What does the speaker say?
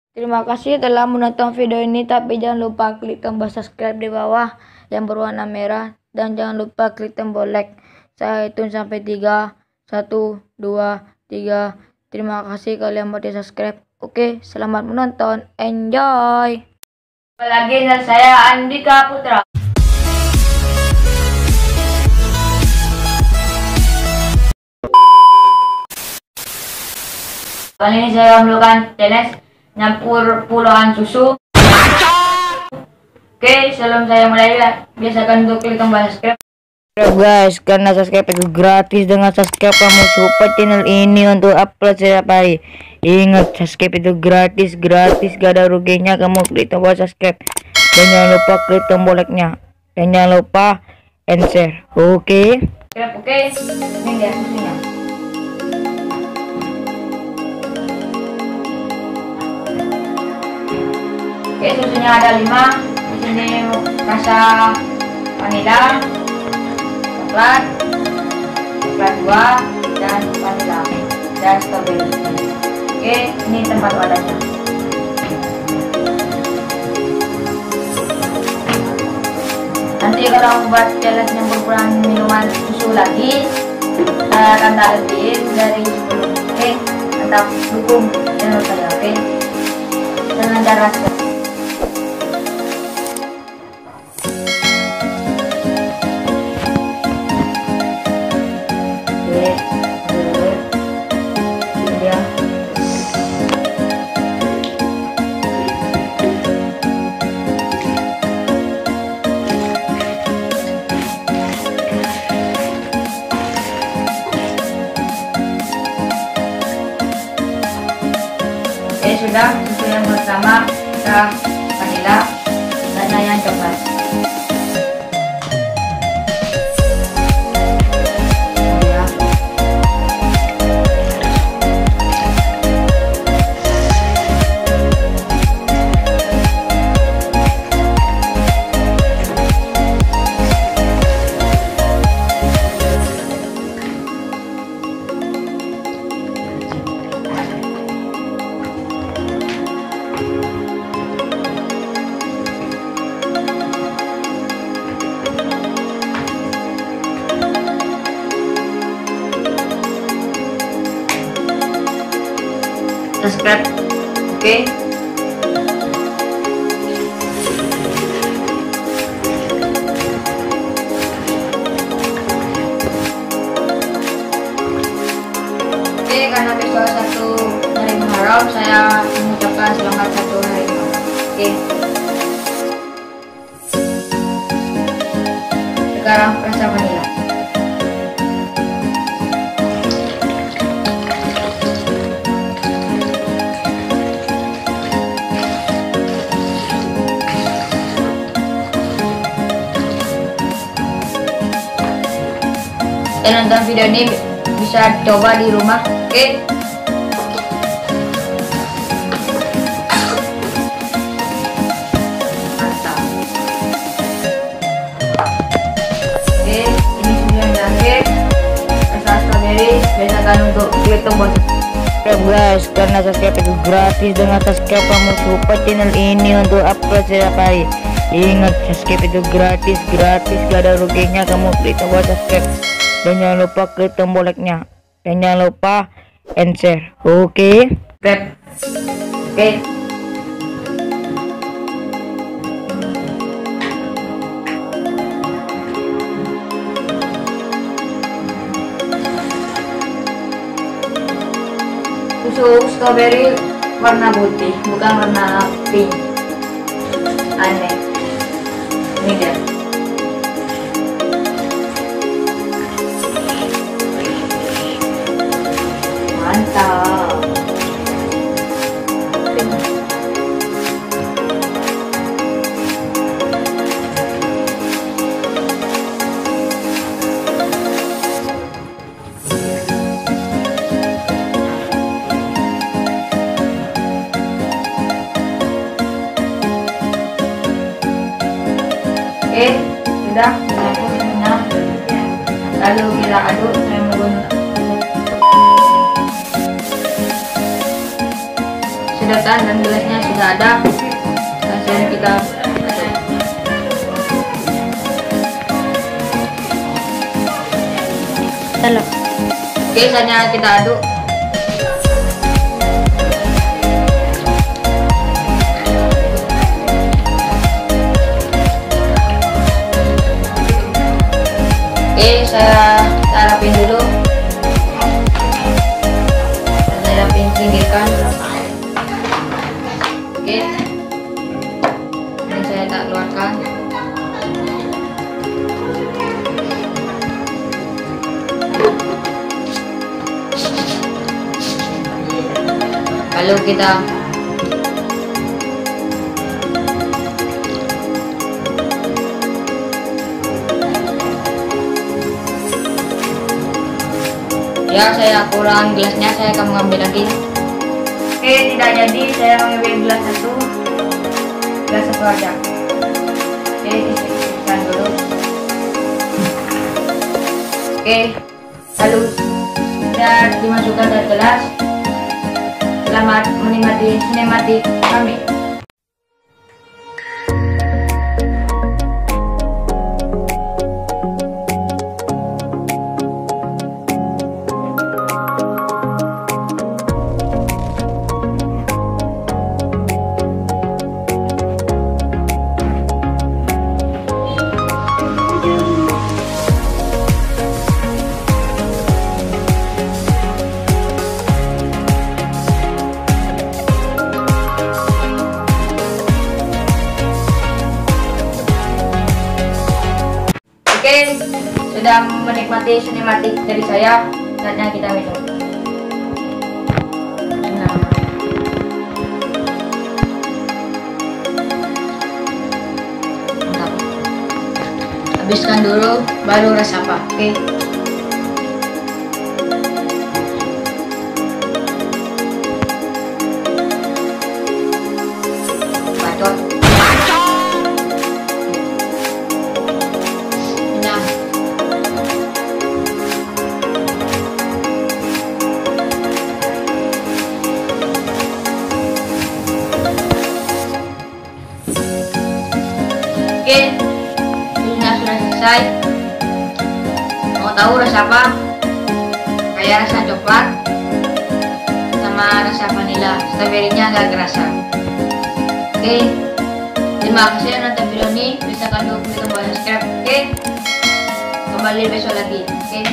Terima kasih telah menonton video ini, tapi jangan lupa klik tombol subscribe di bawah yang berwarna merah dan jangan lupa klik tombol like. Saya hitung sampai 3, 1, 2, 3. Terima kasih kalian sudah subscribe. Oke, selamat menonton. Enjoy. Lagi dengan saya Andika Putra. Kali ini saya melakukan challenge nyampur puluhan susu. Oke, sebelum saya mulai, biasakan untuk klik tombol subscribe. Guys, karena subscribe itu gratis, dengan subscribe kamu support channel ini untuk upload setiap hari. Ingat, subscribe itu gratis, gak ada ruginya. Kamu klik tombol subscribe dan jangan lupa klik tombol like-nya dan jangan lupa share. Oke. Oke, ini dia susunya. Oke, susunya ada 5. Di sini rasa vanila, coklat 2 dan vanila dan strawberry. Oke, ini tempat wadahnya. Nanti kalau buat challenge yang berkurang minuman susu lagi, saya akan taruhin dari sebelum. Oke, tetap dukung channel saya. Oke, dengan cara sudah susu yang pertama, kita vanila dan yang coklat. Subscribe. Oke. Oke, karena besok 1 hari Muharram, saya mengucapkan selamat 1 hari Muharram. Oke. Sekarang rasa vanila. Dan nonton video ini bisa coba di rumah. Oke. Mantap. Oke, ini sudah terakhir. Rasa strawberry, biasakan untuk klik tombol subscribe guys, karena subscribe itu gratis. Dengan subscribe kamu support channel ini untuk upload setiap hari. Ingat, subscribe itu gratis, gak ada ruginya. Kamu klik tombol subscribe dan jangan lupa klik tombol like-nya dan jangan lupa share. Oke. Oke. Susu strawberry warna putih, bukan warna pink. Aneh. Ini dia. Mantap. Oke, sudah dicampur semuanya. Lalu kita aduk. Saya menggunakan disediakan dan gelasnya sudah ada. Langsung kita aduk. Oke, saatnya kita aduk. Oke, saya rapin dulu. Saya pinggirkan. Oke, ini saya tak keluarkan. Lalu kita saya kurang gelasnya, saya akan mengambil lagi. Oke, tidak jadi, saya mengambil gelas satu aja. Oke, disisihkan dulu. Oke, lalu sudah dimasukkan ke gelas. Selamat menikmati sinematik kami. Oke, sudah menikmati sinematik dari saya. Saatnya kita minum. Mantap. Habiskan dulu, baru rasa apa. Oke. Bacot. Oke, ini sudah selesai. Mau tahu rasa apa? Kayak rasa coklat sama rasa vanila, stroberinya agak kerasa. Oke, terima kasih sudah nonton video ini. Bisa kalian klik tombol subscribe. Oke, kembali besok lagi. Oke.